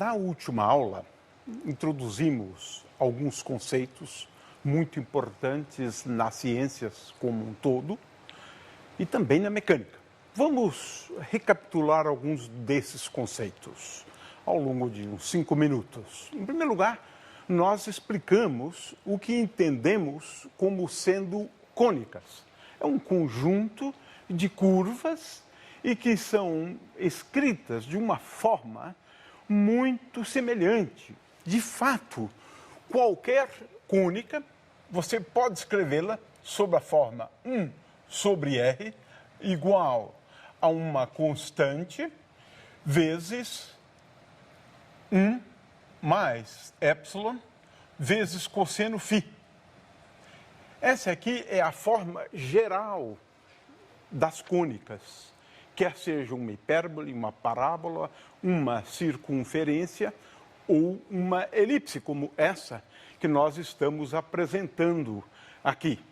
Na última aula, introduzimos alguns conceitos muito importantes nas ciências como um todo e também na mecânica. Vamos recapitular alguns desses conceitos ao longo de uns 5 minutos. Em primeiro lugar, nós explicamos o que entendemos como sendo cônicas. É um conjunto de curvas e que são escritas de uma forma muito semelhante. De fato, qualquer cônica, você pode escrevê-la sob a forma 1 sobre R igual a uma constante vezes 1 mais epsilon vezes cosseno φ. Essa aqui é a forma geral das cônicas, quer seja uma hipérbole, uma parábola, uma circunferência ou uma elipse, como essa que nós estamos apresentando aqui.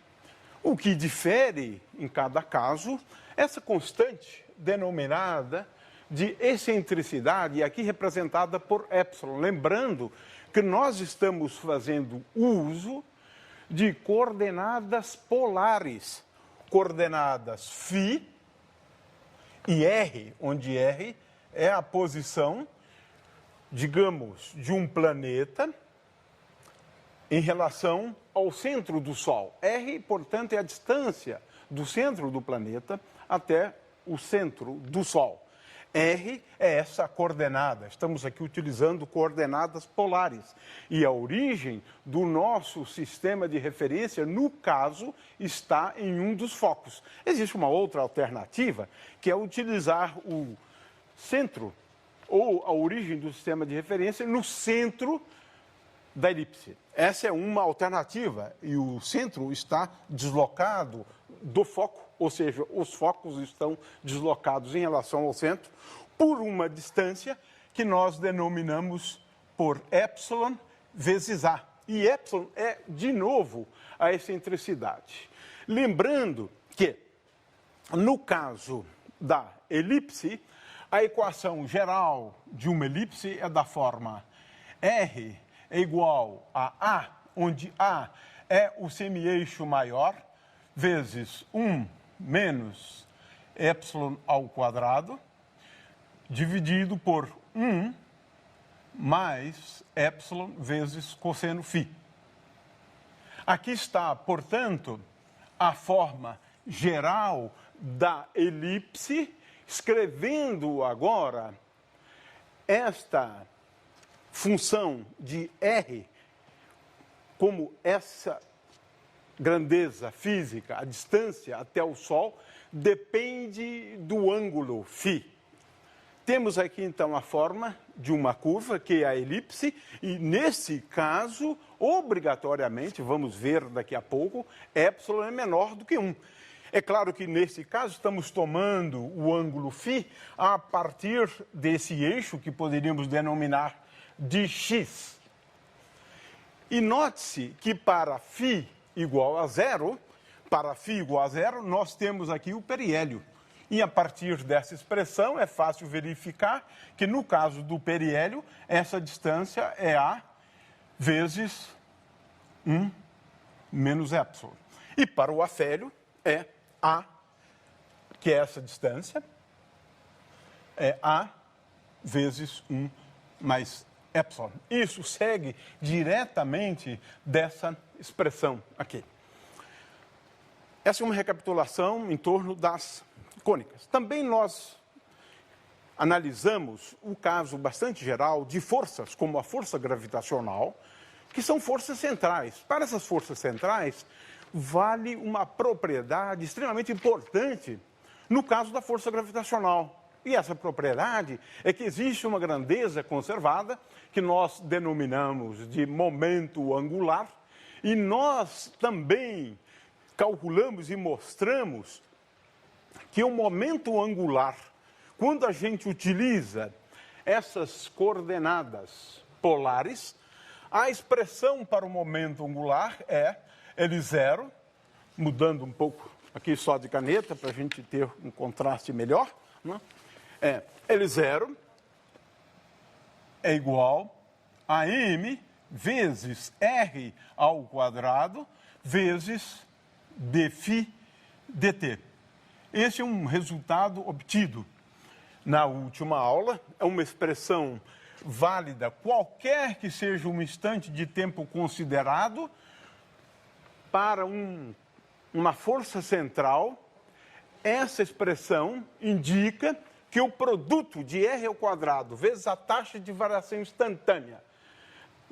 O que difere em cada caso, essa constante denominada de excentricidade, aqui representada por epsilon. Lembrando que nós estamos fazendo uso de coordenadas polares, coordenadas φ e R, onde R é a posição, digamos, de um planeta em relação ao centro do Sol. R, portanto, é a distância do centro do planeta até o centro do Sol. R é essa coordenada. Estamos aqui utilizando coordenadas polares. E a origem do nosso sistema de referência, no caso, está em um dos focos. Existe uma outra alternativa, que é utilizar o centro ou a origem do sistema de referência no centro da elipse. Essa é uma alternativa e o centro está deslocado do foco, ou seja, os focos estão deslocados em relação ao centro por uma distância que nós denominamos por epsilon vezes A. E epsilon é, de novo, a excentricidade. Lembrando que, no caso da elipse, a equação geral de uma elipse é da forma R é igual a A, onde A é o semi-eixo maior, vezes 1 menos epsilon ao quadrado, dividido por 1 mais epsilon vezes cosseno φ. Aqui está, portanto, a forma geral da elipse, escrevendo agora esta função de R como essa grandeza física, a distância até o Sol, depende do ângulo φ. Temos aqui, então, a forma de uma curva, que é a elipse, e, nesse caso, obrigatoriamente, vamos ver daqui a pouco, epsilon é menor do que 1. É claro que, nesse caso, estamos tomando o ângulo φ a partir desse eixo, que poderíamos denominar de x. E note-se que para φ igual a zero, nós temos aqui o periélio. E a partir dessa expressão é fácil verificar que no caso do periélio, essa distância é A vezes 1 menos epsilon. E para o afélio é A, que é essa distância, é A vezes 1 mais epsilon. Isso segue diretamente dessa expressão aqui. Essa é uma recapitulação em torno das cônicas. Também nós analisamos o caso bastante geral de forças, como a força gravitacional, que são forças centrais. Para essas forças centrais, vale uma propriedade extremamente importante no caso da força gravitacional. E essa propriedade é que existe uma grandeza conservada, que nós denominamos de momento angular, e nós também calculamos e mostramos que o momento angular, quando a gente utiliza essas coordenadas polares, a expressão para o momento angular é L0, mudando um pouco aqui só de caneta, para a gente ter um contraste melhor, né? É L0 é igual a m vezes r ao quadrado vezes dφ dt. Esse é um resultado obtido na última aula, é uma expressão válida qualquer que seja um instante de tempo considerado para uma força central. Essa expressão indica que o produto de r ao quadrado vezes a taxa de variação instantânea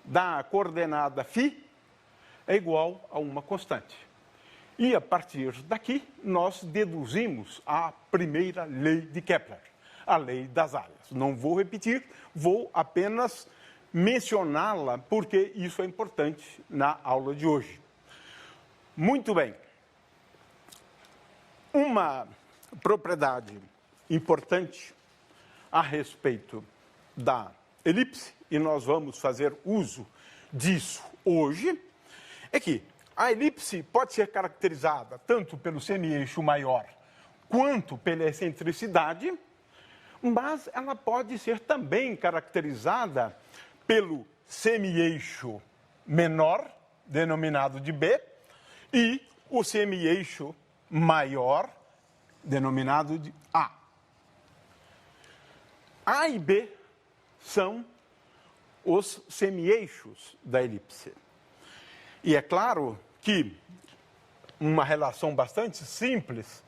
da coordenada φ é igual a uma constante. E a partir daqui nós deduzimos a primeira lei de Kepler, a lei das áreas. Não vou repetir, vou apenas mencioná-la porque isso é importante na aula de hoje. Muito bem. Uma propriedade importante a respeito da elipse, e nós vamos fazer uso disso hoje, é que a elipse pode ser caracterizada tanto pelo semi-eixo maior quanto pela excentricidade, mas ela pode ser também caracterizada pelo semi-eixo menor, denominado de B, e o semi-eixo maior, denominado de A. A e B são os semi-eixos da elipse. E é claro que uma relação bastante simples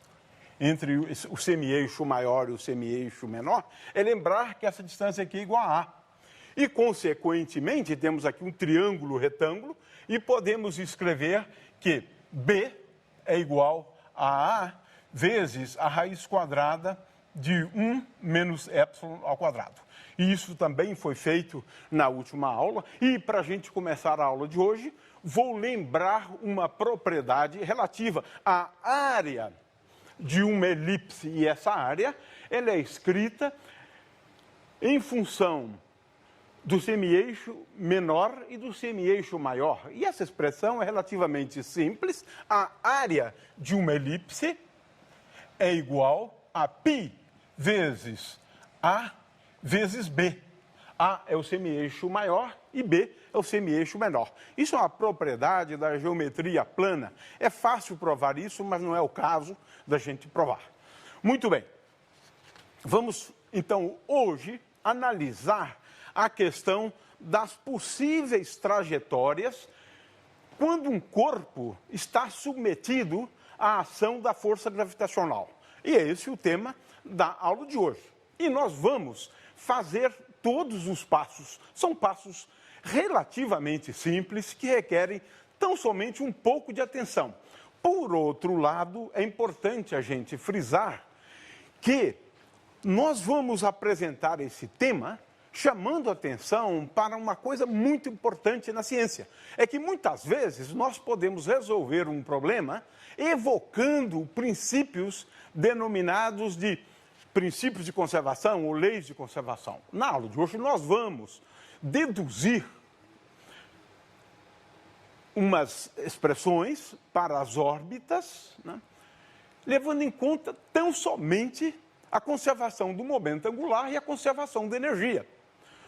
entre o semi-eixo maior e o semi-eixo menor é lembrar que essa distância aqui é igual a A. E, consequentemente, temos aqui um triângulo retângulo e podemos escrever que B é igual a A vezes a raiz quadrada de 1 menos epsilon ao quadrado. E isso também foi feito na última aula. E, para a gente começar a aula de hoje, vou lembrar uma propriedade relativa à área de uma elipse. E essa área ela é escrita em função do semi-eixo menor e do semi-eixo maior. E essa expressão é relativamente simples. A área de uma elipse é igual a π vezes A vezes B. A é o semi-eixo maior e B é o semi-eixo menor. Isso é uma propriedade da geometria plana. É fácil provar isso, mas não é o caso da gente provar. Muito bem. Vamos, então, hoje, analisar a questão das possíveis trajetórias quando um corpo está submetido à ação da força gravitacional. E é esse o tema da aula de hoje. E nós vamos fazer todos os passos. São passos relativamente simples que requerem tão somente um pouco de atenção. Por outro lado, é importante a gente frisar que nós vamos apresentar esse tema chamando atenção para uma coisa muito importante na ciência. É que muitas vezes nós podemos resolver um problema evocando princípios denominados de princípios de conservação ou leis de conservação. Na aula de hoje nós vamos deduzir umas expressões para as órbitas, né, levando em conta tão somente a conservação do momento angular e a conservação da energia.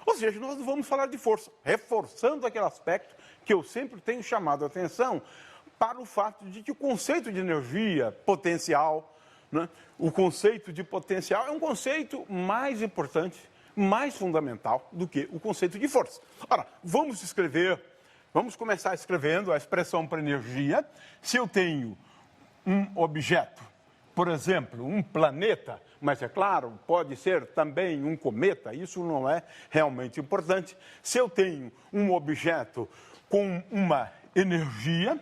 Ou seja, nós não vamos falar de força, reforçando aquele aspecto que eu sempre tenho chamado a atenção para o fato de que o conceito de energia potencial, né, o conceito de potencial é um conceito mais importante, mais fundamental do que o conceito de força. Ora, vamos começar escrevendo a expressão para energia. Se eu tenho um objeto, por exemplo, um planeta, mas é claro, pode ser também um cometa, isso não é realmente importante. Se eu tenho um objeto com uma energia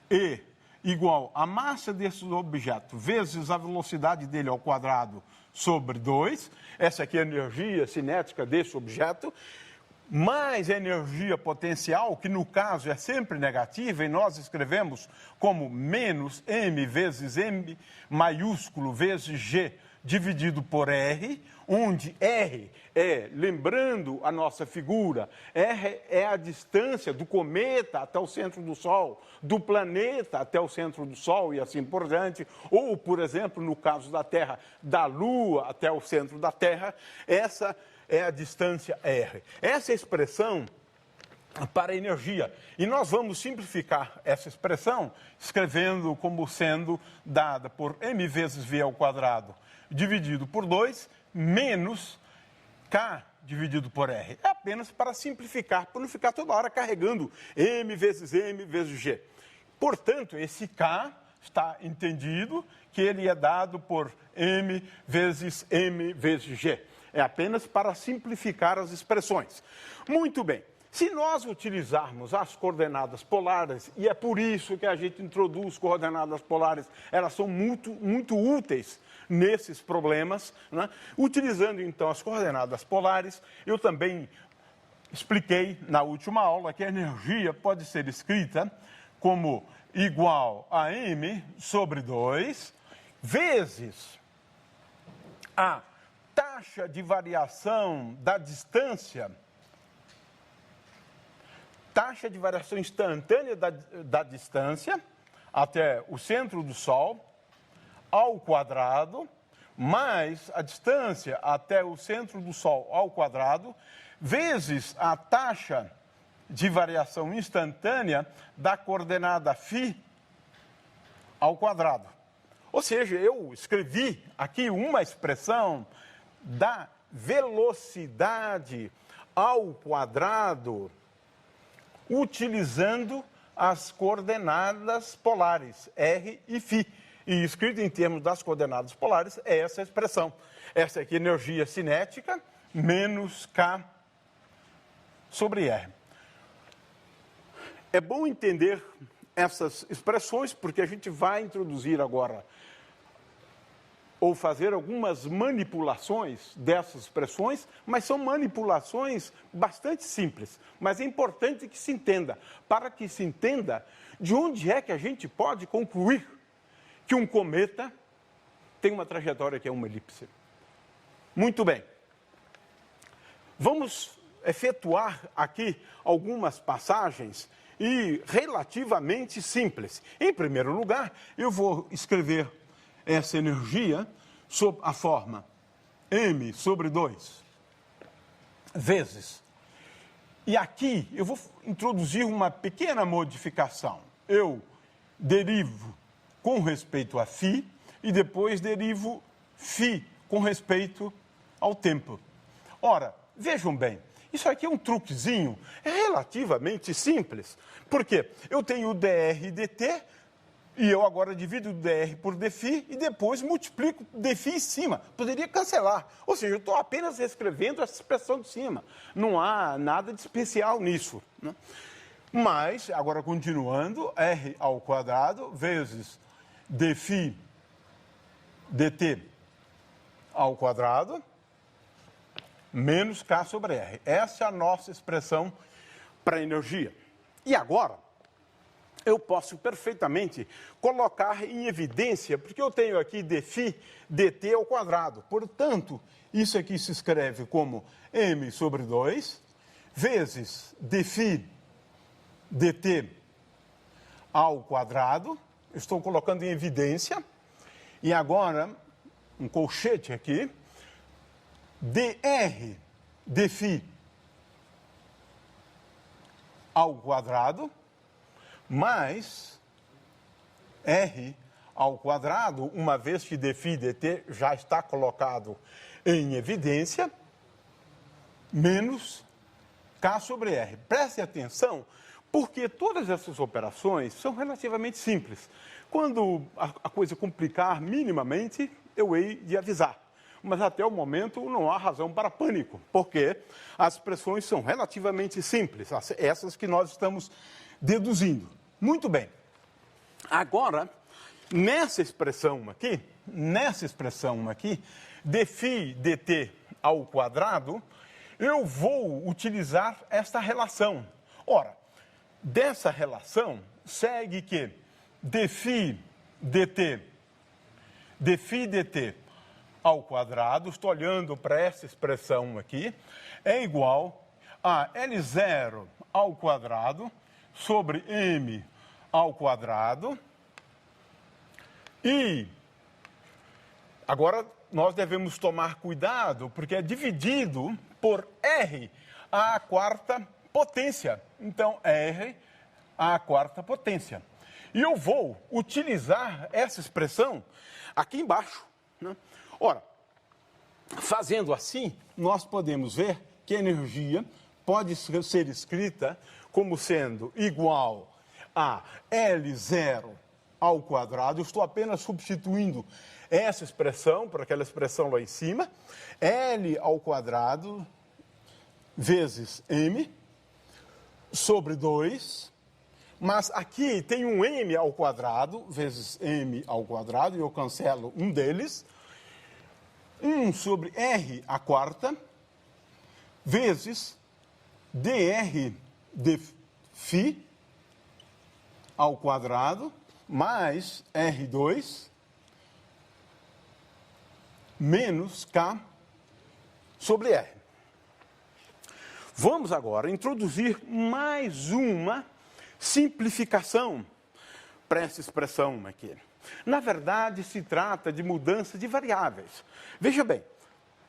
E igual a massa desse objeto vezes a velocidade dele ao quadrado sobre 2, essa aqui é a energia cinética desse objeto, mais a energia potencial, que no caso é sempre negativa, e nós escrevemos como menos m vezes m maiúsculo vezes g dividido por r, onde r é, lembrando a nossa figura, r é a distância do cometa até o centro do Sol, do planeta até o centro do Sol e assim por diante, ou, por exemplo, no caso da Terra, da Lua até o centro da Terra, essa é a distância R. Essa é a expressão para energia. E nós vamos simplificar essa expressão escrevendo como sendo dada por m vezes v ao quadrado dividido por 2 menos k dividido por r. É apenas para simplificar, para não ficar toda hora carregando m vezes g. Portanto, esse k está entendido que ele é dado por m vezes g. É apenas para simplificar as expressões. Muito bem. Se nós utilizarmos as coordenadas polares, e é por isso que a gente introduz coordenadas polares, elas são muito úteis nesses problemas, né? Utilizando então as coordenadas polares, eu também expliquei na última aula que a energia pode ser escrita como igual a m sobre 2 vezes a taxa de variação da distância, taxa de variação instantânea da distância até o centro do Sol ao quadrado, mais a distância até o centro do Sol ao quadrado, vezes a taxa de variação instantânea da coordenada φ ao quadrado. Ou seja, eu escrevi aqui uma expressão da velocidade ao quadrado utilizando as coordenadas polares, R e φ. E escrito em termos das coordenadas polares é essa expressão. Essa aqui, energia cinética menos K sobre R. É bom entender essas expressões, porque a gente vai introduzir agora ou fazer algumas manipulações dessas expressões, mas são manipulações bastante simples. Mas é importante que se entenda, para que se entenda de onde é que a gente pode concluir que um cometa tem uma trajetória que é uma elipse. Muito bem. Vamos efetuar aqui algumas passagens e relativamente simples. Em primeiro lugar, eu vou escrever essa energia sob a forma m sobre 2 vezes. E aqui eu vou introduzir uma pequena modificação. Eu derivo com respeito a φ e depois derivo φ com respeito ao tempo. Ora, vejam bem, isso aqui é um truquezinho, é relativamente simples. Por quê? Eu tenho o dr e dt, e eu agora divido o dr por dφ e depois multiplico dφ em cima. Poderia cancelar. Ou seja, eu estou apenas reescrevendo essa expressão de cima. Não há nada de especial nisso, né? Mas, agora continuando, r ao quadrado vezes dφ dt ao quadrado menos K sobre R. Essa é a nossa expressão para energia. E agora, eu posso perfeitamente colocar em evidência, porque eu tenho aqui dφ dt ao quadrado. Portanto, isso aqui se escreve como m sobre 2 vezes dφ dt ao quadrado. Estou colocando em evidência. E agora, um colchete aqui, dr dφ ao quadrado mais r ao quadrado, uma vez que dφ dt já está colocado em evidência, menos K sobre R. Preste atenção, porque todas essas operações são relativamente simples. Quando a coisa complicar minimamente, eu hei de avisar. Mas até o momento não há razão para pânico, porque as expressões são relativamente simples, essas que nós estamos deduzindo. Muito bem. Agora, nessa expressão aqui, dφ dt ao quadrado, eu vou utilizar esta relação. Ora, dessa relação segue que dφ dt ao quadrado, estou olhando para essa expressão aqui, é igual a L0 ao quadrado sobre m ao quadrado. E agora nós devemos tomar cuidado, porque é dividido por R à quarta potência. Então, R à quarta potência. E eu vou utilizar essa expressão aqui embaixo, né? Ora, fazendo assim, nós podemos ver que a energia pode ser escrita como sendo igual a L0 ao quadrado. Eu estou apenas substituindo essa expressão por aquela expressão lá em cima. L ao quadrado vezes M sobre 2. Mas aqui tem um M ao quadrado vezes M ao quadrado, e eu cancelo um deles. 1 sobre R à quarta vezes dr de φ ao quadrado mais R2 menos K sobre R. Vamos agora introduzir mais uma simplificação para essa expressão aqui. Na verdade, se trata de mudança de variáveis. Veja bem,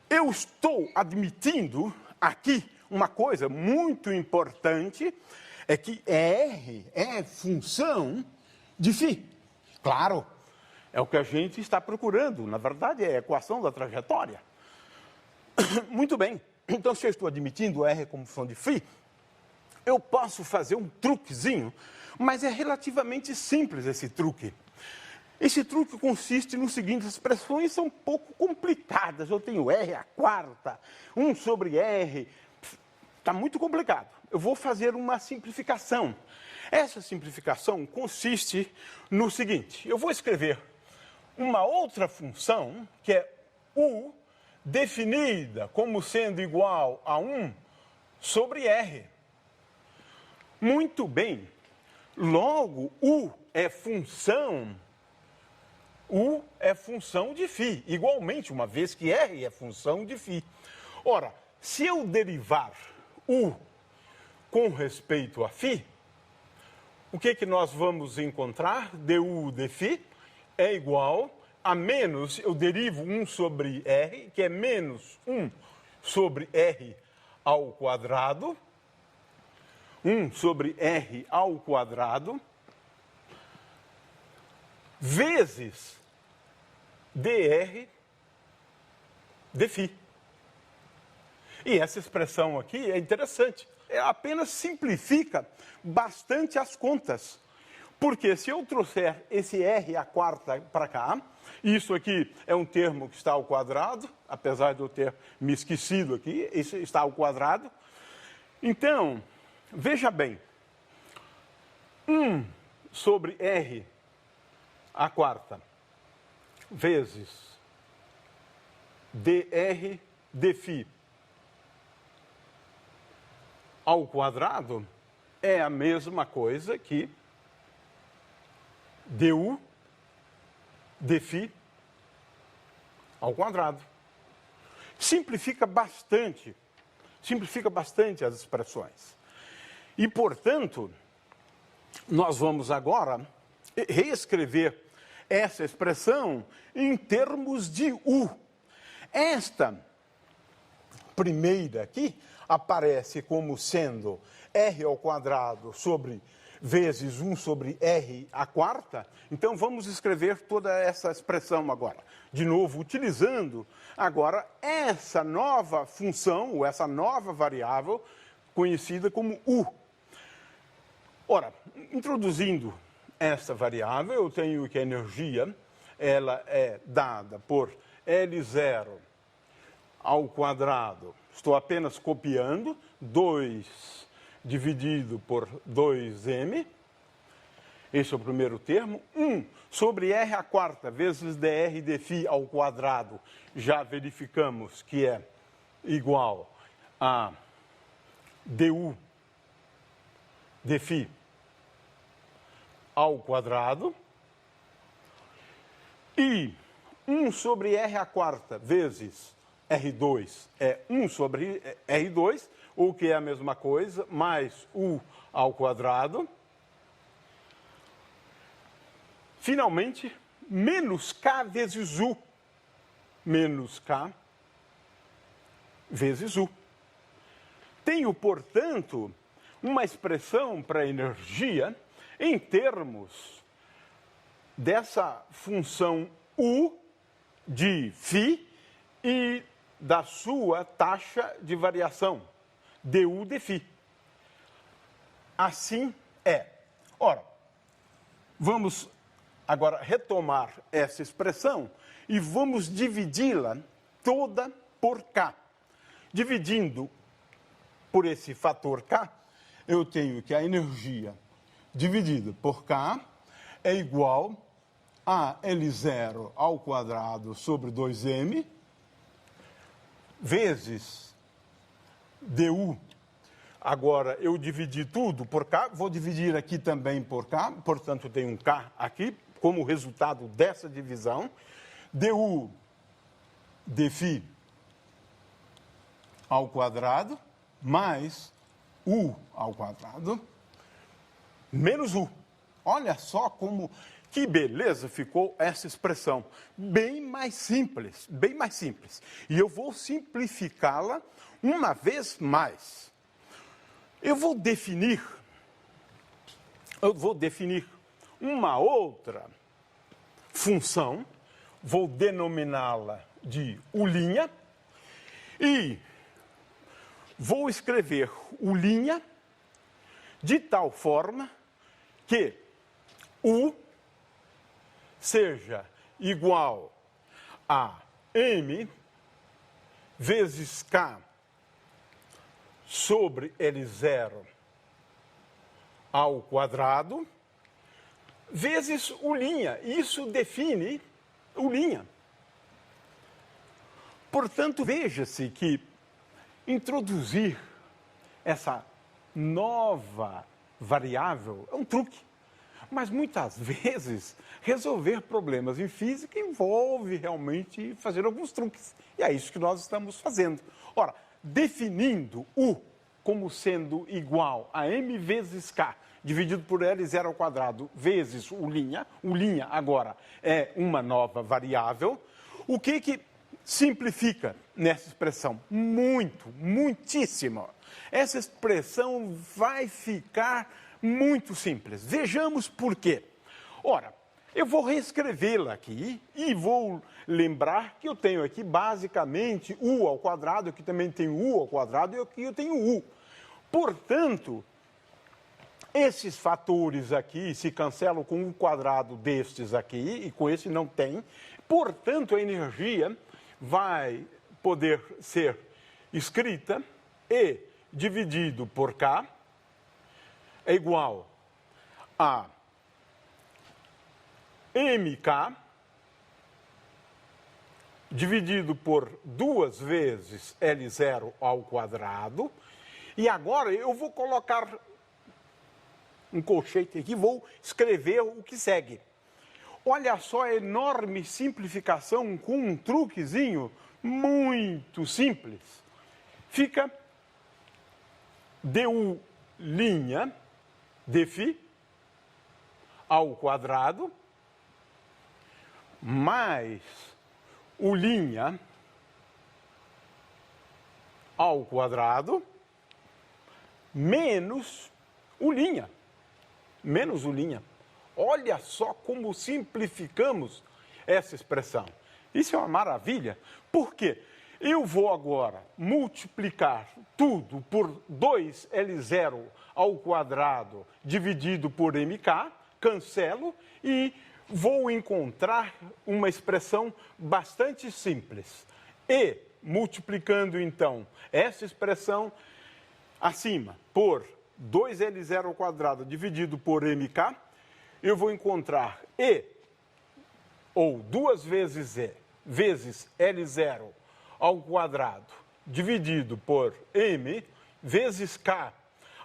eu estou admitindo aqui uma coisa muito importante, é que R é função de φ. Claro, é o que a gente está procurando. Na verdade, é a equação da trajetória. Muito bem. Então, se eu estou admitindo R como função de φ, eu posso fazer um truquezinho, mas é relativamente simples esse truque. Esse truque consiste nos seguintes: as expressões são um pouco complicadas. Eu tenho R à quarta, 1 sobre R, está muito complicado. Eu vou fazer uma simplificação. Essa simplificação consiste no seguinte: eu vou escrever uma outra função, que é U, definida como sendo igual a 1 sobre R. Muito bem. Logo, U é função de φ, igualmente, uma vez que R é função de φ. Ora, se eu derivar U com respeito a φ, o que nós vamos encontrar? Du de φ é igual a menos, eu derivo 1 sobre R, que é menos 1 sobre R ao quadrado, 1 sobre R ao quadrado, vezes dr de φ. E essa expressão aqui é interessante. Apenas simplifica bastante as contas. Porque se eu trouxer esse R à quarta para cá, isso aqui é um termo que está ao quadrado, apesar de eu ter me esquecido aqui, isso está ao quadrado. Então, veja bem, 1 sobre R à quarta vezes dr de φ ao quadrado é a mesma coisa que du de φ ao quadrado. Simplifica bastante as expressões. E, portanto, nós vamos agora reescrever essa expressão em termos de U. Esta primeira aqui aparece como sendo R ao quadrado sobre vezes 1 sobre R à quarta. Então, vamos escrever toda essa expressão agora. De novo, utilizando agora essa nova função, ou essa nova variável, conhecida como U. Ora, introduzindo essa variável, eu tenho que a energia, ela é dada por L0 ao quadrado. Estou apenas copiando, 2 dividido por 2m, esse é o primeiro termo. 1 sobre R à quarta vezes dr de φ ao quadrado, já verificamos que é igual a du de φ ao quadrado. E 1 sobre R à quarta vezes R2 é 1 sobre R2, o que é a mesma coisa, mais U ao quadrado. Finalmente, menos K vezes U. Menos K vezes U. tenho, portanto, uma expressão para energia em termos dessa função U de φ e da sua taxa de variação, du de φ. Assim é. Ora, vamos agora retomar essa expressão e vamos dividi-la toda por K. Dividindo por esse fator K, eu tenho que a energia dividida por K é igual a L0 ao quadrado sobre 2m vezes du. Agora, eu dividi tudo por K, vou dividir aqui também por K, portanto, eu tenho um K aqui, como resultado dessa divisão, du de φ ao quadrado, mais U ao quadrado, menos U. Olha só como, que beleza ficou essa expressão. Bem mais simples, bem mais simples. E eu vou simplificá-la uma vez mais. Eu vou definir uma outra função, vou denominá-la de U', e vou escrever U' de tal forma que U seja igual a M vezes K sobre L0 ao quadrado, vezes U'. Isso define U'. Portanto, veja-se que introduzir essa nova variável é um truque. Mas muitas vezes resolver problemas em física envolve realmente fazer alguns truques. E é isso que nós estamos fazendo. Ora, definindo U como sendo igual a M vezes K, dividido por L0 ao quadrado, vezes U', U' agora é uma nova variável, o que simplifica nessa expressão? Muitíssimo. Essa expressão vai ficar muito simples. Vejamos por quê. Ora, eu vou reescrevê-la aqui e vou lembrar que eu tenho aqui basicamente U ao quadrado, aqui também tenho U ao quadrado e aqui eu tenho U. Portanto, esses fatores aqui se cancelam com o quadrado destes aqui e com esse não tem. Portanto, a energia vai poder ser escrita E dividido por K é igual a MK dividido por 2 vezes L0 ao quadrado. E agora eu vou colocar um colchete aqui, vou escrever o que segue. Olha só a enorme simplificação com um truquezinho muito simples. Fica du' de φ ao quadrado mais U' ao quadrado menos U'. Menos U'. Olha só como simplificamos essa expressão. Isso é uma maravilha. Por quê? Eu vou agora multiplicar tudo por 2L0 ao quadrado dividido por MK, cancelo e vou encontrar uma expressão bastante simples. E, multiplicando então essa expressão acima por 2L0 ao quadrado dividido por MK, eu vou encontrar E, ou 2 vezes E, vezes L0 ao quadrado dividido por M vezes K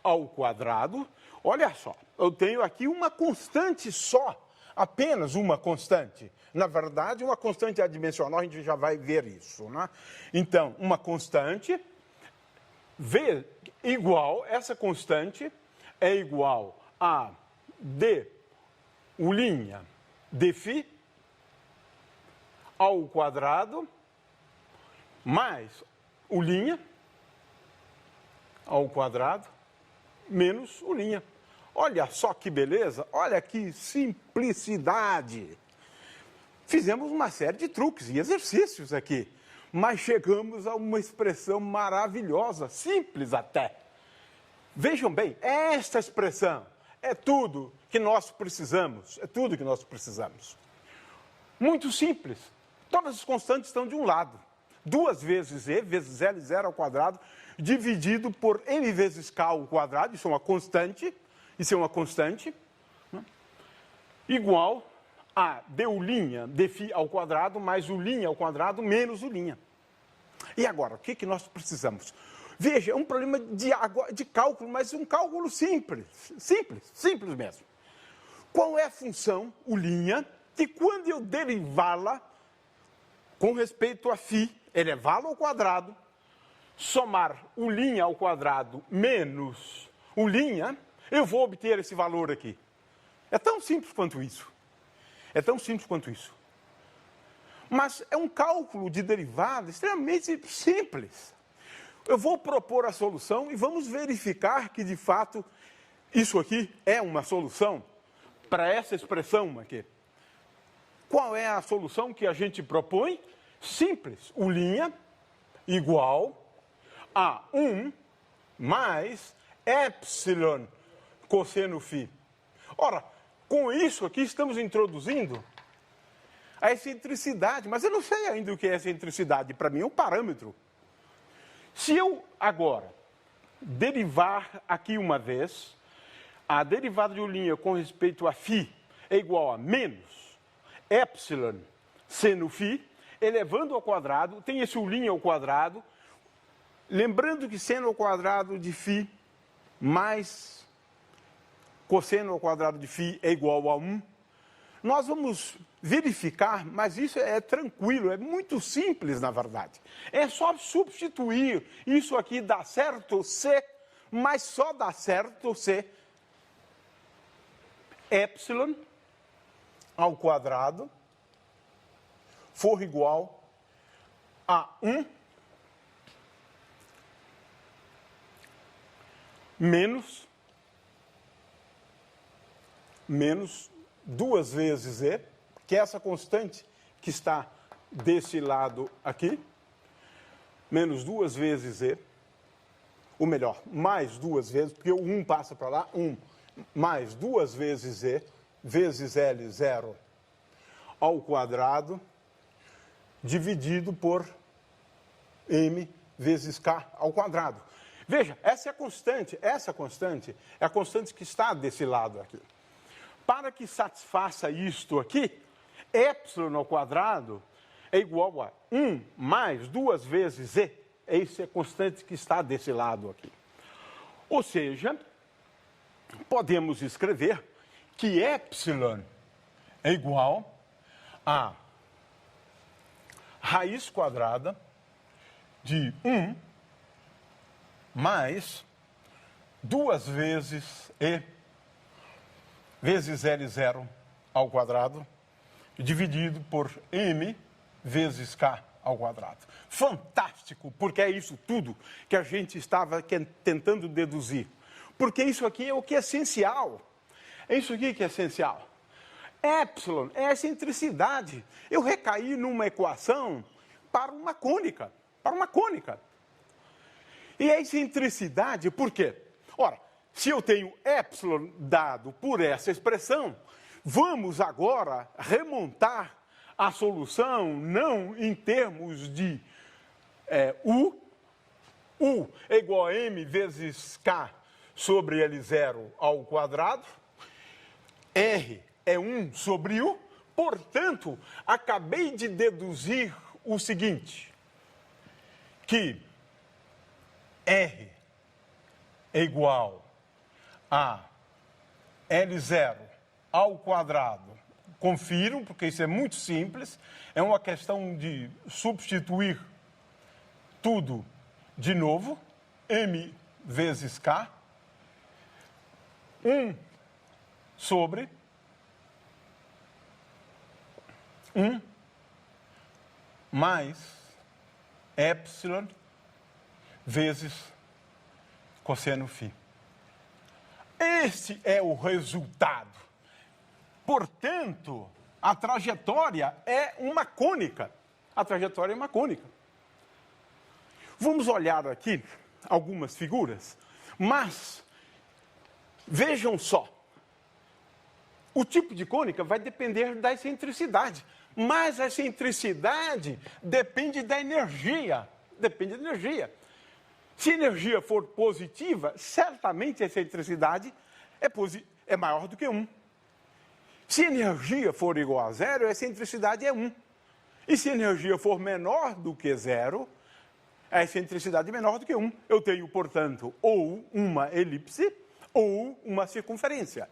ao quadrado. Olha só, eu tenho aqui uma constante só, apenas uma constante. Na verdade, uma constante adimensional, a gente já vai ver isso, né? Então, uma constante V igual, essa constante é igual a du' de φ ao quadrado mais U' ao quadrado menos o linha. Olha só que beleza, olha que simplicidade. Fizemos uma série de truques e exercícios aqui, mas chegamos a uma expressão maravilhosa, simples até. Vejam bem, esta expressão é tudo que nós precisamos, é tudo que nós precisamos. Muito simples. Todas as constantes estão de um lado. 2 vezes e vezes L0 ao quadrado, dividido por m vezes k ao quadrado, isso é uma constante, né? Igual a du' de φ ao quadrado mais o linha ao quadrado menos o linha. E agora, o que nós precisamos? Veja, é um problema de cálculo, mas um cálculo simples mesmo. Qual é a função, o linha, que quando eu derivá-la com respeito a φ, elevá-la ao quadrado, somar o linha ao quadrado menos o linha, eu vou obter esse valor aqui. É tão simples quanto isso. Mas é um cálculo de derivada extremamente simples. Eu vou propor a solução e vamos verificar que, de fato, isso aqui é uma solução para essa expressão aqui. Qual é a solução que a gente propõe? Simples. O linha igual a 1 mais epsilon cosseno φ. Ora, com isso aqui estamos introduzindo a excentricidade, mas eu não sei ainda o que é excentricidade. Para mim é um parâmetro. Se eu agora derivar aqui uma vez, a derivada de uma linha com respeito a φ é igual a menos epsilon seno φ, elevando ao quadrado, tem esse linha ao quadrado, lembrando que seno ao quadrado de φ mais cosseno ao quadrado de φ é igual a 1. Nós vamos verificar, mas isso é tranquilo, é muito simples na verdade. É só substituir, isso aqui dá certo C, mas só dá certo C. Epsilon ao quadrado for igual a 1 menos 2 vezes E, que é essa constante que está desse lado aqui, menos 2 vezes E, ou melhor, mais 2 vezes, porque o 1 passa para lá, 1 mais 2 vezes E, vezes L0 ao quadrado, dividido por M vezes K ao quadrado. Veja, essa constante é a constante que está desse lado aqui. Para que satisfaça isto aqui, epsilon ao quadrado é igual a 1 mais 2 vezes E. Essa é a constante que está desse lado aqui. Ou seja, podemos escrever que epsilon é igual a raiz quadrada de 1 mais 2 vezes E vezes L0 ao quadrado, dividido por M vezes K ao quadrado. Fantástico, porque é isso tudo que a gente estava tentando deduzir. Porque isso aqui é o que é essencial. É isso aqui que é essencial. Epsilon é a excentricidade. Eu recaí numa equação para uma cônica. E a excentricidade, por quê? Ora, se eu tenho epsilon dado por essa expressão, vamos agora remontar a solução não em termos de U é igual a M vezes K sobre L0 ao quadrado, R é 1 sobre U, portanto, acabei de deduzir o seguinte, que R é igual a L0 ao quadrado. Confiram, porque isso é muito simples, é uma questão de substituir tudo de novo, M vezes K, 1 sobre 1 mais epsilon vezes cosseno φ. Esse é o resultado. Portanto, a trajetória é uma cônica. A trajetória é uma cônica. Vamos olhar aqui algumas figuras, mas vejam só. O tipo de cônica vai depender da excentricidade, mas a excentricidade depende da energia. Depende da energia. Se a energia for positiva, certamente a excentricidade é maior do que 1. Se a energia for igual a zero, a excentricidade é 1. E se a energia for menor do que zero, a excentricidade é menor do que 1. Eu tenho, portanto, ou uma elipse ou uma circunferência.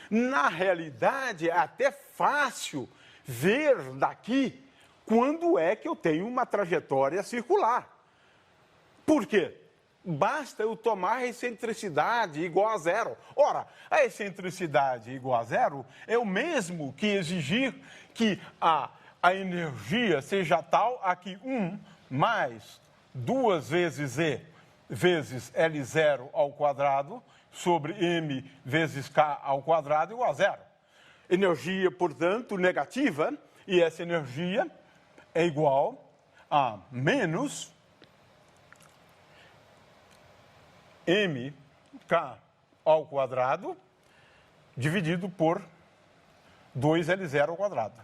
Na realidade, é até fácil ver daqui quando é que eu tenho uma trajetória circular. Por quê? Basta eu tomar a excentricidade igual a zero. Ora, a excentricidade igual a zero é o mesmo que exigir que a energia seja tal a que 1 mais 2 vezes E vezes L0 ao quadrado sobre M vezes K ao quadrado igual a zero. Energia, portanto, negativa, e essa energia é igual a menos mk ao quadrado dividido por 2L0 ao quadrado.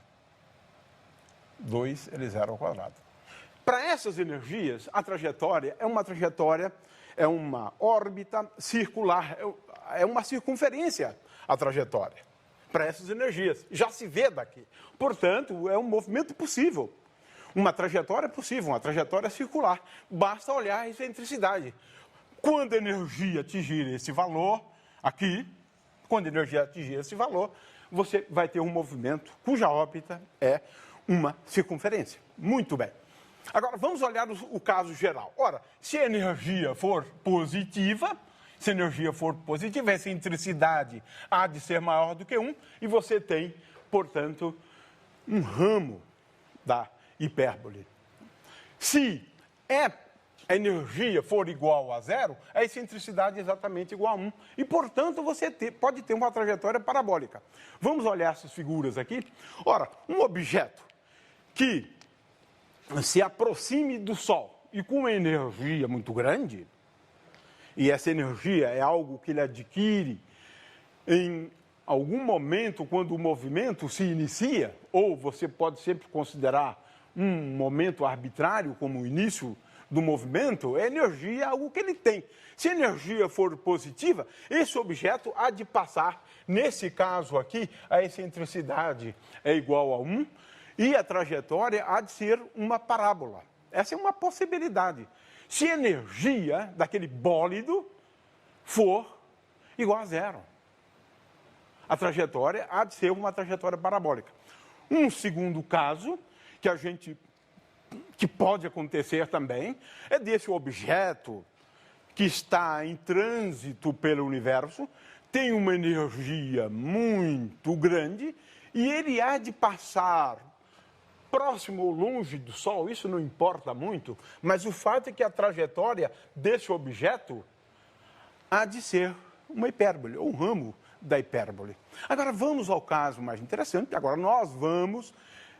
2L0 ao quadrado. Para essas energias, a trajetória é uma órbita circular, é uma circunferência a trajetória. Para essas energias, já se vê daqui. Portanto, é um movimento possível. Uma trajetória possível, uma trajetória circular. Basta olhar a excentricidade. Quando a energia atingir esse valor, aqui, quando a energia atingir esse valor, você vai ter um movimento cuja órbita é uma circunferência. Muito bem. Agora, vamos olhar o caso geral. Ora, se a energia for positiva, a excentricidade há de ser maior do que 1, e você tem, portanto, um ramo da hipérbole. Se a energia for igual a zero, a excentricidade é exatamente igual a 1. E, portanto, você pode ter uma trajetória parabólica. Vamos olhar essas figuras aqui. Ora, um objeto que se aproxime do Sol e com uma energia muito grande, e essa energia é algo que ele adquire em algum momento quando o movimento se inicia, ou você pode sempre considerar um momento arbitrário como o início do movimento, a energia é algo que ele tem. Se a energia for positiva, esse objeto há de passar, nesse caso aqui, a excentricidade é igual a 1 e a trajetória há de ser uma parábola. Essa é uma possibilidade. Se a energia daquele bólido for igual a zero, a trajetória há de ser uma trajetória parabólica. Um segundo caso, que pode acontecer também, é desse objeto que está em trânsito pelo universo, tem uma energia muito grande e ele há de passar próximo ou longe do Sol, isso não importa muito, mas o fato é que a trajetória desse objeto há de ser uma hipérbole, ou um ramo da hipérbole. Agora vamos ao caso mais interessante, agora nós vamos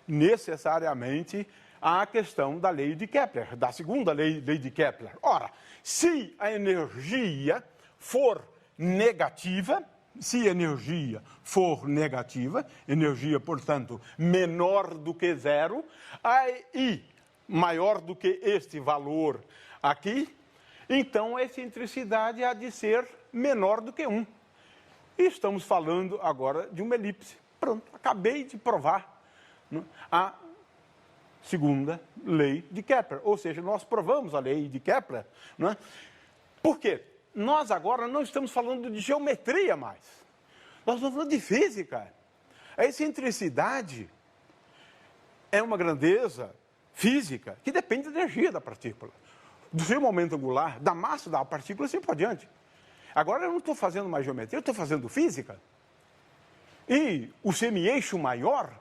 necessariamente à questão da lei de Kepler, da segunda lei de Kepler. Ora, se a energia for negativa, energia, portanto, menor do que zero, e maior do que este valor aqui, então a excentricidade há de ser menor do que 1. E estamos falando agora de uma elipse. Pronto, acabei de provar a segunda lei de Kepler. Ou seja, nós provamos a lei de Kepler. Não é? Por quê? Nós agora não estamos falando de geometria mais. Nós estamos falando de física. A excentricidade é uma grandeza física que depende da energia da partícula, do seu momento angular, da massa da partícula e assim por diante. Agora eu não estou fazendo mais geometria, eu estou fazendo física. E o semi-eixo maior,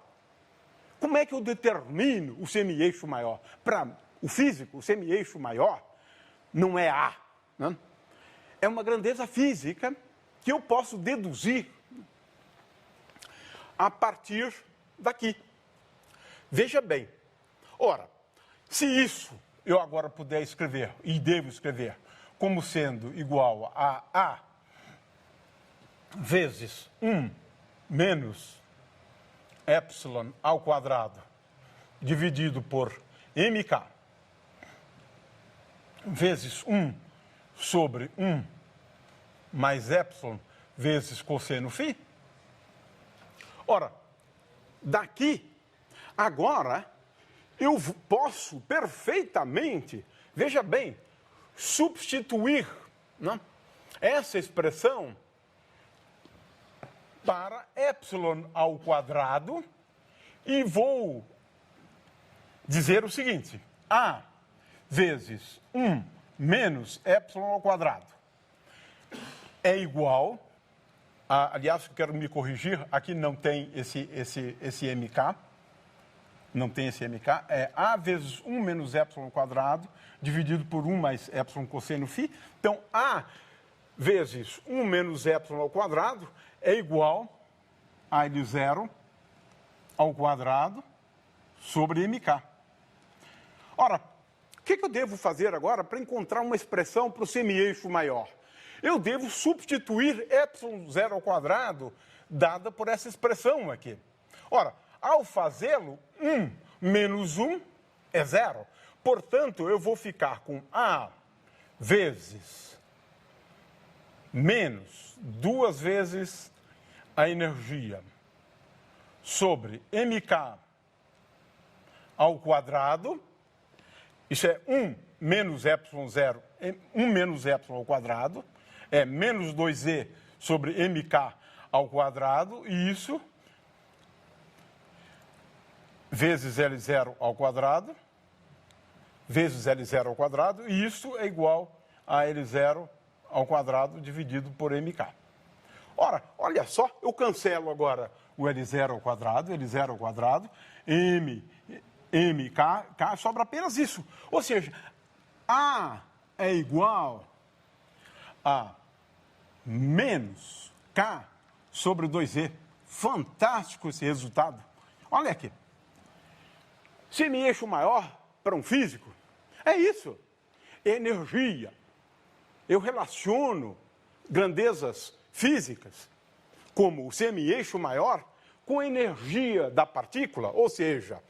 como é que eu determino o semi-eixo maior? Para o físico, o semi-eixo maior não é A, né? é uma grandeza física que eu posso deduzir a partir daqui. Veja bem, ora, se isso eu agora puder escrever, e devo escrever, como sendo igual a A vezes 1 menos epsilon ao quadrado dividido por mk vezes 1 sobre 1 mais epsilon vezes cosseno φ. Ora, daqui, agora, eu posso perfeitamente, veja bem, substituir, né, essa expressão para epsilon ao quadrado e vou dizer o seguinte: A vezes 1 menos epsilon ao quadrado é igual a, aliás, eu quero me corrigir, aqui não tem esse mk, não tem esse mk, é A vezes 1 menos epsilon ao quadrado dividido por 1 mais epsilon cosseno φ. Então, A vezes 1 menos epsilon ao quadrado é igual a L0 ao quadrado sobre mk. Ora, o que eu devo fazer agora para encontrar uma expressão para o semi-eixo maior? Eu devo substituir epsilon zero ao quadrado dada por essa expressão aqui. Ora, ao fazê-lo, 1 menos 1 é zero. Portanto, eu vou ficar com A vezes menos 2 vezes a energia sobre mk ao quadrado. Isso é 1 menos epsilon zero, 1 menos epsilon ao quadrado, é menos 2e sobre mk ao quadrado, e isso vezes L0 ao quadrado, vezes L0 ao quadrado, e isso é igual a L0 ao quadrado dividido por mk. Ora, olha só, eu cancelo agora o L0 ao quadrado, mk, sobra apenas isso. Ou seja, A é igual a menos K sobre 2E. Fantástico esse resultado. Olha aqui. Semi-eixo maior para um físico é isso. Energia. Eu relaciono grandezas físicas, como o semi-eixo maior, com a energia da partícula, ou seja,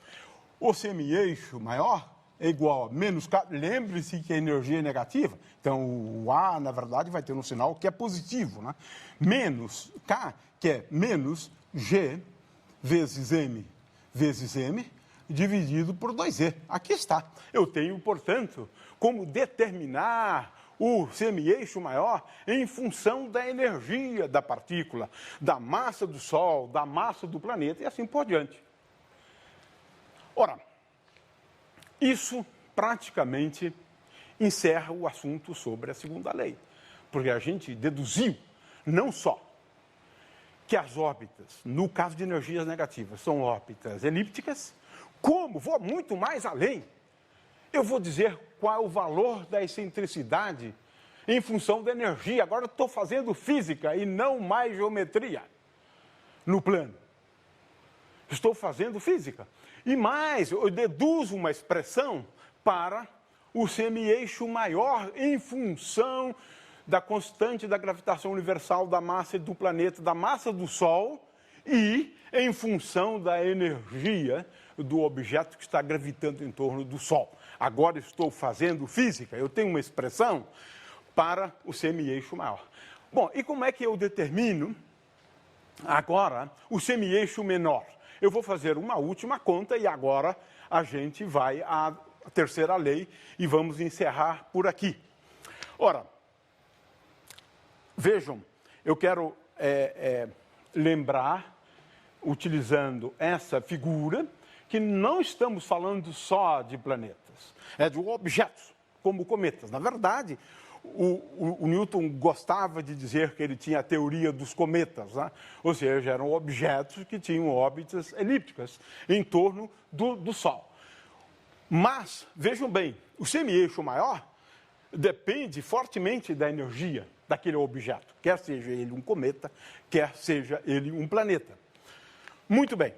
o semi-eixo maior é igual a menos K. Lembre-se que a energia é negativa, então o A, na verdade, vai ter um sinal que é positivo, né? Menos K, que é menos G vezes M, dividido por 2E. Aqui está. Eu tenho, portanto, como determinar o semi-eixo maior em função da energia da partícula, da massa do Sol, da massa do planeta e assim por diante. Ora, isso praticamente encerra o assunto sobre a segunda lei, porque a gente deduziu não só que as órbitas, no caso de energias negativas, são órbitas elípticas, como vou muito mais além. Eu vou dizer qual é o valor da excentricidade em função da energia. Agora estou fazendo física e não mais geometria no plano. Estou fazendo física. E mais, eu deduzo uma expressão para o semi-eixo maior em função da constante da gravitação universal da massa do planeta, da massa do Sol e em função da energia do objeto que está gravitando em torno do Sol. Agora estou fazendo física, eu tenho uma expressão para o semi-eixo maior. Bom, e como é que eu determino agora o semi-eixo menor? Eu vou fazer uma última conta e agora a gente vai à terceira lei e vamos encerrar por aqui. Ora, vejam, eu quero lembrar, utilizando essa figura, que não estamos falando só de planetas, é de objetos, como cometas. Na verdade, o Newton gostava de dizer que ele tinha a teoria dos cometas, né? Ou seja, eram objetos que tinham órbitas elípticas em torno do Sol. Mas, vejam bem, o semi-eixo maior depende fortemente da energia daquele objeto, quer seja ele um cometa, quer seja ele um planeta. Muito bem.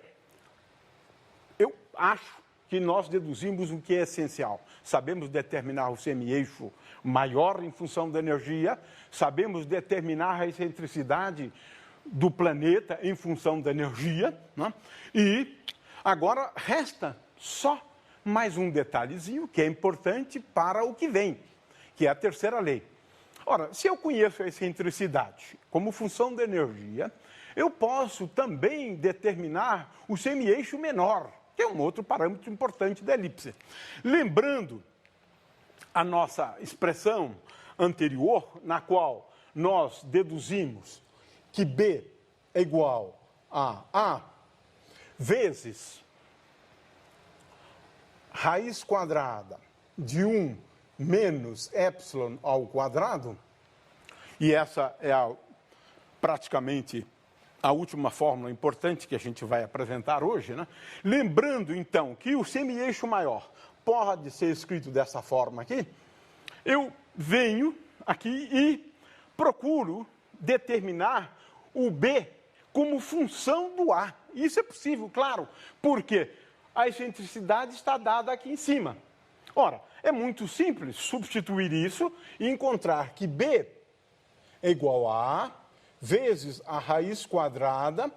Eu acho que nós deduzimos o que é essencial. Sabemos determinar o semi-eixo maior em função da energia, sabemos determinar a excentricidade do planeta em função da energia, né? E agora resta só mais um detalhezinho que é importante para o que vem, que é a terceira lei. Ora, se eu conheço a excentricidade como função da energia, eu posso também determinar o semi-eixo menor, que é um outro parâmetro importante da elipse. Lembrando a nossa expressão anterior, na qual nós deduzimos que B é igual a A vezes raiz quadrada de 1 menos epsilon ao quadrado, e essa é praticamente a última fórmula importante que a gente vai apresentar hoje, né? Lembrando, então, que o semi-eixo maior pode ser escrito dessa forma aqui, eu venho aqui e procuro determinar o B como função do A. Isso é possível, claro, porque a excentricidade está dada aqui em cima. Ora, é muito simples substituir isso e encontrar que B é igual a A vezes a raiz quadrada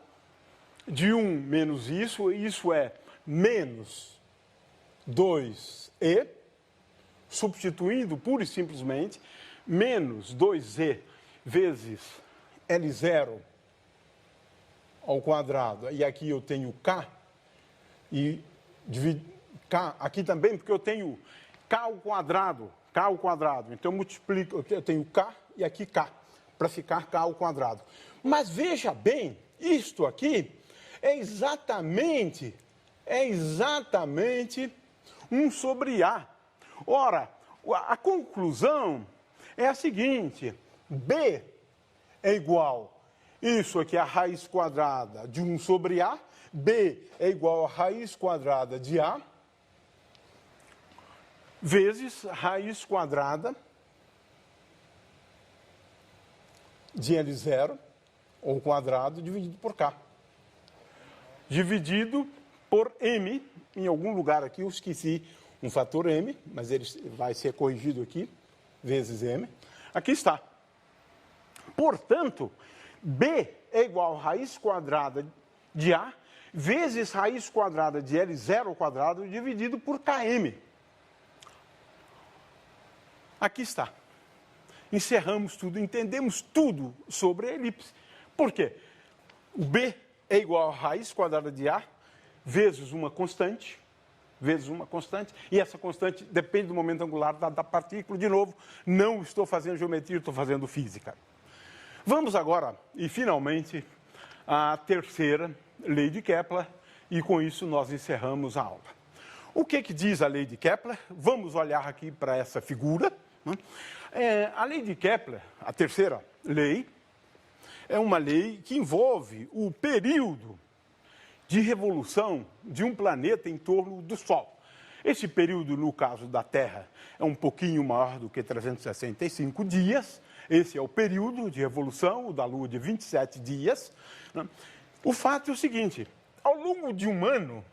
de 1 menos isso é menos 2E, substituindo pura e simplesmente menos 2E vezes L0 ao quadrado. E aqui eu tenho K, e K aqui também, porque eu tenho K ao quadrado. Então eu multiplico, eu tenho K e aqui K, para ficar K ao quadrado. Mas veja bem, isto aqui é exatamente 1 sobre A. Ora, a conclusão é a seguinte: B é igual, isso aqui é a raiz quadrada de 1 sobre A, B é igual a raiz quadrada de A, vezes raiz quadrada de L0 ao quadrado dividido por K. Dividido por M, em algum lugar aqui eu esqueci um fator M, mas ele vai ser corrigido aqui, vezes M. Aqui está. Portanto, B é igual a raiz quadrada de A vezes raiz quadrada de L0 ao quadrado dividido por Km. Aqui está. Encerramos tudo, entendemos tudo sobre a elipse. Por quê? O B é igual a raiz quadrada de A vezes uma constante, e essa constante depende do momento angular da partícula. De novo, não estou fazendo geometria, estou fazendo física. Vamos agora, e finalmente, à terceira lei de Kepler, e com isso nós encerramos a aula. O que diz a lei de Kepler? Vamos olhar aqui para essa figura. A lei de Kepler, a terceira lei, é uma lei que envolve o período de revolução de um planeta em torno do Sol. Esse período, no caso da Terra, é um pouquinho maior do que 365 dias. Esse é o período de revolução, o da Lua de 27 dias. O fato é o seguinte: ao longo de um ano,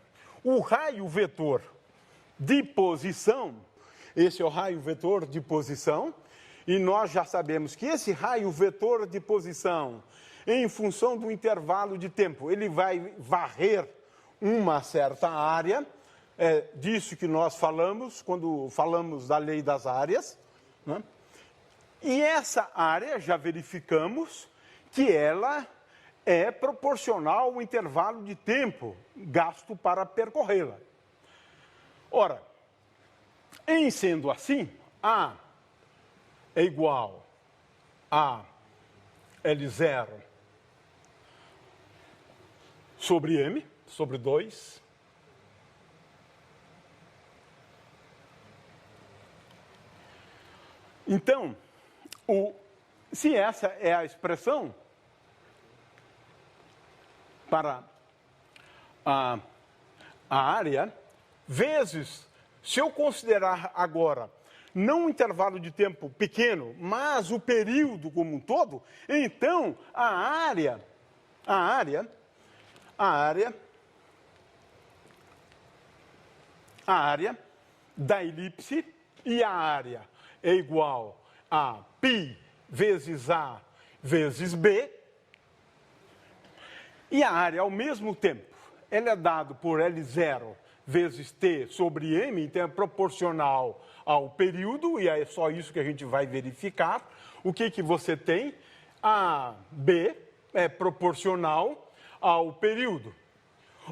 o raio vetor de posição, esse é o raio vetor de posição, e nós já sabemos que esse raio vetor de posição, em função do intervalo de tempo, ele vai varrer uma certa área. É disso que nós falamos quando falamos da lei das áreas, né? E essa área, já verificamos que ela é proporcional ao intervalo de tempo gasto para percorrê-la. Ora, em sendo assim, A é igual a L0 sobre M, sobre 2. Então, se essa é a expressão para a área, vezes, se eu considerar agora não um intervalo de tempo pequeno, mas o período como um todo, então a área da elipse, e a área é igual a π vezes A vezes B, e a área ao mesmo tempo, ela é dada por L0 vezes T sobre M, então é proporcional ao período, e é só isso que a gente vai verificar. O que você tem? A B é proporcional ao período.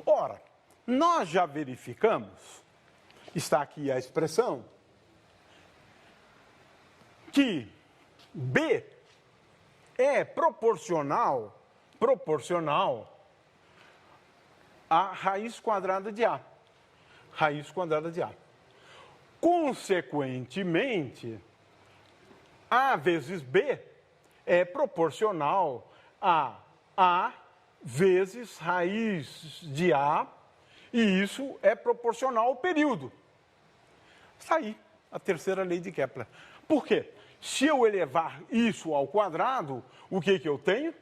Ora, nós já verificamos, está aqui a expressão, que B é proporcional à raiz quadrada de A. Raiz quadrada de A. Consequentemente, A vezes B é proporcional a A vezes raiz de A, e isso é proporcional ao período. Está aí a terceira lei de Kepler. Por quê? Se eu elevar isso ao quadrado, o que eu tenho?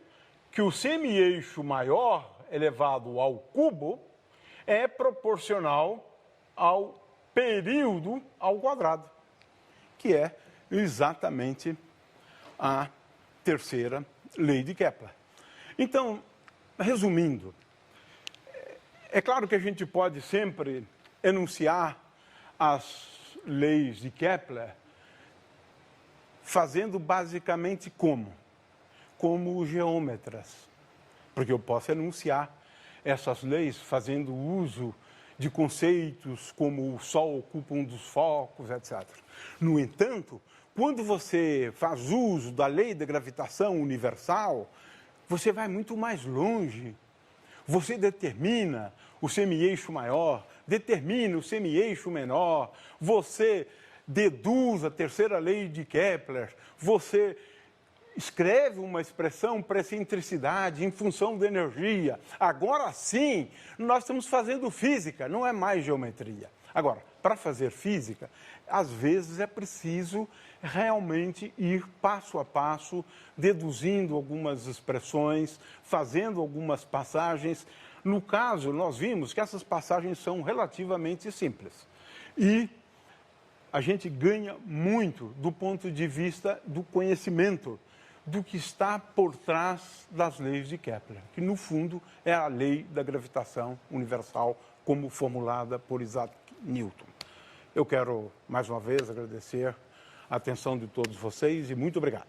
Que o semi-eixo maior elevado ao cubo é proporcional ao período ao quadrado, que é exatamente a terceira lei de Kepler. Então, resumindo, é claro que a gente pode sempre enunciar as leis de Kepler fazendo basicamente como geômetras, porque eu posso enunciar essas leis fazendo uso de conceitos como o Sol ocupa um dos focos, etc. No entanto, quando você faz uso da lei da gravitação universal, você vai muito mais longe. Você determina o semi-eixo maior, determina o semi-eixo menor, você deduz a terceira lei de Kepler, você escreve uma expressão para excentricidade em função da energia. Agora sim, nós estamos fazendo física, não é mais geometria. Agora, para fazer física, às vezes é preciso realmente ir passo a passo, deduzindo algumas expressões, fazendo algumas passagens. No caso, nós vimos que essas passagens são relativamente simples. E a gente ganha muito do ponto de vista do conhecimento do que está por trás das leis de Kepler, que no fundo é a lei da gravitação universal como formulada por Isaac Newton. Eu quero mais uma vez agradecer a atenção de todos vocês e muito obrigado.